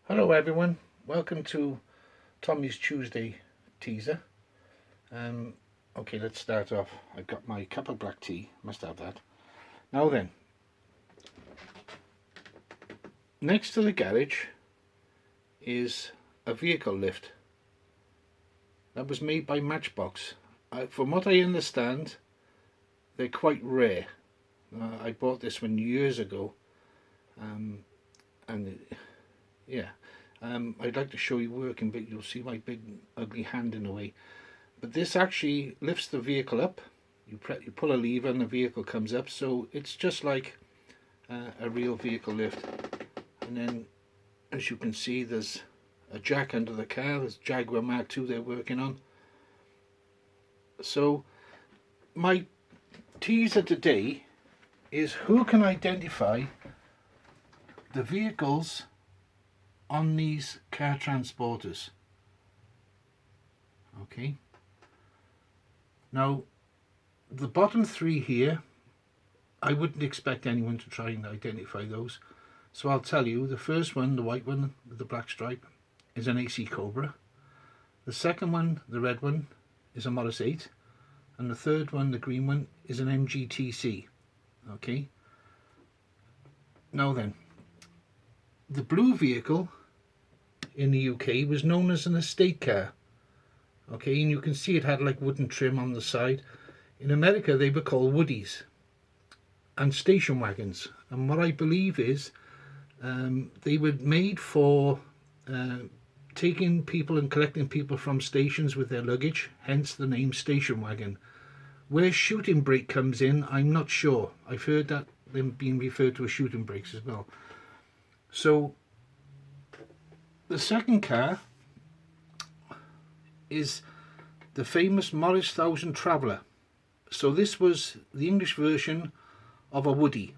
Hello everyone, welcome to Tommy's Tuesday teaser. Um, okay, let's start off. I've got my cup of black tea, must have that. Now then, next to the garage is a vehicle lift that was made by Matchbox. From what I understand, they're quite rare. I bought this one years ago, and yeah, I'd like to show you working, but you'll see my big ugly hand in the way. But this actually lifts the vehicle up. You pull a lever and the vehicle comes up. So it's just like a real vehicle lift. And then, as you can see, there's a jack under the car. There's Jaguar Mark II they're working on. So my teaser today is who can identify the vehicles on these car transporters. Okay. Now, the bottom three here, I wouldn't expect anyone to try and identify those. So I'll tell you, the first one, the white one with the black stripe, is an AC Cobra. The second one, the red one, is a Morris 8. And the third one, the green one, is an MGTC. Okay. Now then, the blue vehicle in the UK was known as an estate car. Okay, and you can see it had like wooden trim on the side. In America they were called woodies and station wagons, and what I believe is they were made for taking people and collecting people from stations with their luggage, hence the name station wagon. Where shooting brake comes in, I'm not sure. I've heard that them being referred to as shooting brakes as well. So the second car is the famous Morris 1000 Traveller. So this was the English version of a woody.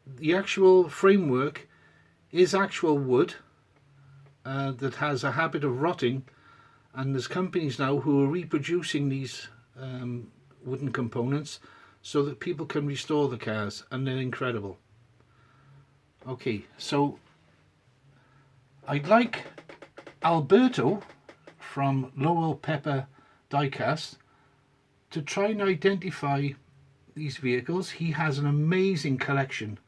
The actual framework is actual wood that has a habit of rotting, and there's companies now who are reproducing these wooden components so that people can restore the cars, and they're incredible. Okay, so I'd like Alberto from Lowell Pepper Diecast to try and identify these vehicles. He has an amazing collection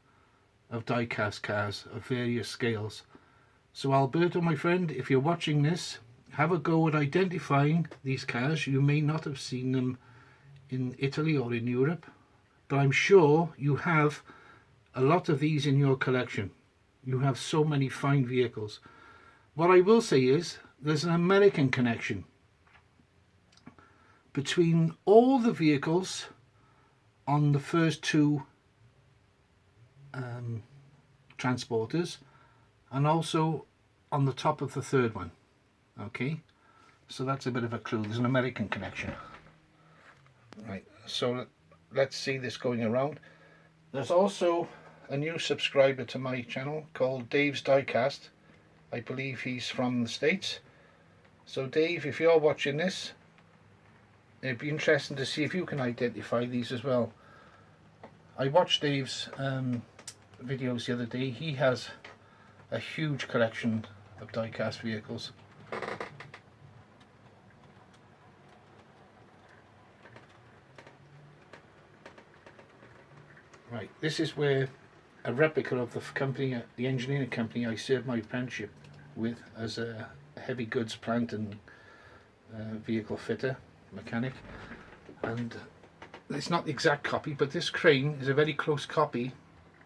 of diecast cars of various scales. So Alberto, my friend, if you're watching this, have a go at identifying these cars. You may not have seen them in Italy or in Europe, but I'm sure you have a lot of these in your collection. You have so many fine vehicles. What I will say is there's an American connection between all the vehicles on the first two transporters and also on the top of the third one. Okay, so that's a bit of a clue. There's an American connection. Right, so let's see this going around. There's also a new subscriber to my channel called Dave's Diecast. I believe he's from the States. So Dave, if you're watching this, it'd be interesting to see if you can identify these as well. I watched Dave's videos the other day. He has a huge collection of diecast vehicles. Right, this is where a replica of the company, the engineering company I served my apprenticeship with as a heavy goods plant and vehicle fitter, mechanic. And it's not the exact copy, but this crane is a very close copy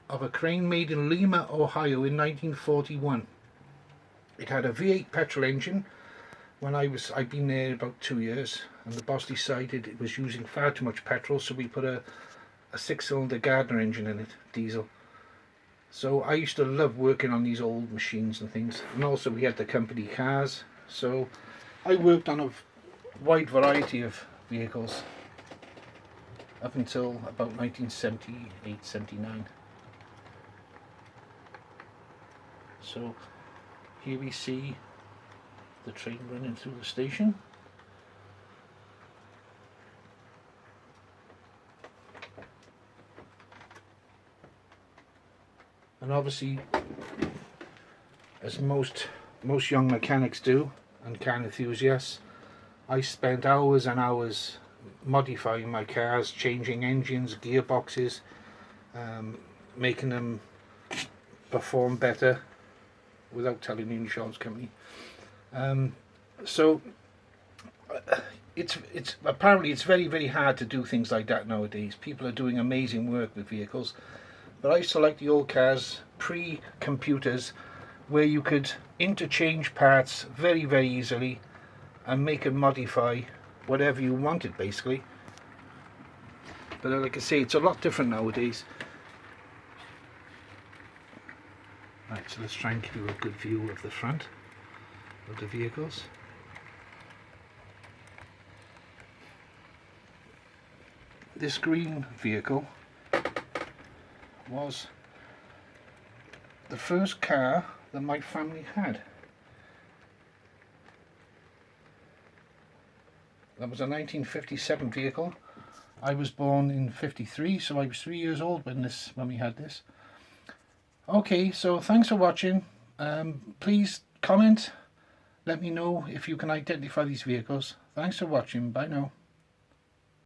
of a crane made in Lima, Ohio in 1941. It had a V8 petrol engine. I'd been there about 2 years, and the boss decided it was using far too much petrol, so we put a 6-cylinder Gardner engine in it, diesel. So I used to love working on these old machines and things, and also we had the company cars, so I worked on a wide variety of vehicles up until about 1978-79. So here we see the train running through the station. And obviously as most young mechanics do, and car enthusiasts. I spent hours and hours modifying my cars, changing engines, gearboxes, making them perform better without telling the insurance company. So it's apparently it's very hard to do things like that nowadays. People are doing amazing work with vehicles, but I used to like the old cars pre-computers, where you could interchange parts very easily and make and modify whatever you wanted basically. But like I say, it's a lot different nowadays. Right, so let's try and give you a good view of the front of the vehicles. This green vehicle was the first car that my family had. That was a 1957 vehicle. I was born in 53, so I was 3 years old when we had this. Okay, so thanks for watching. Please comment, let me know if you can identify these vehicles. Thanks for watching. Bye now.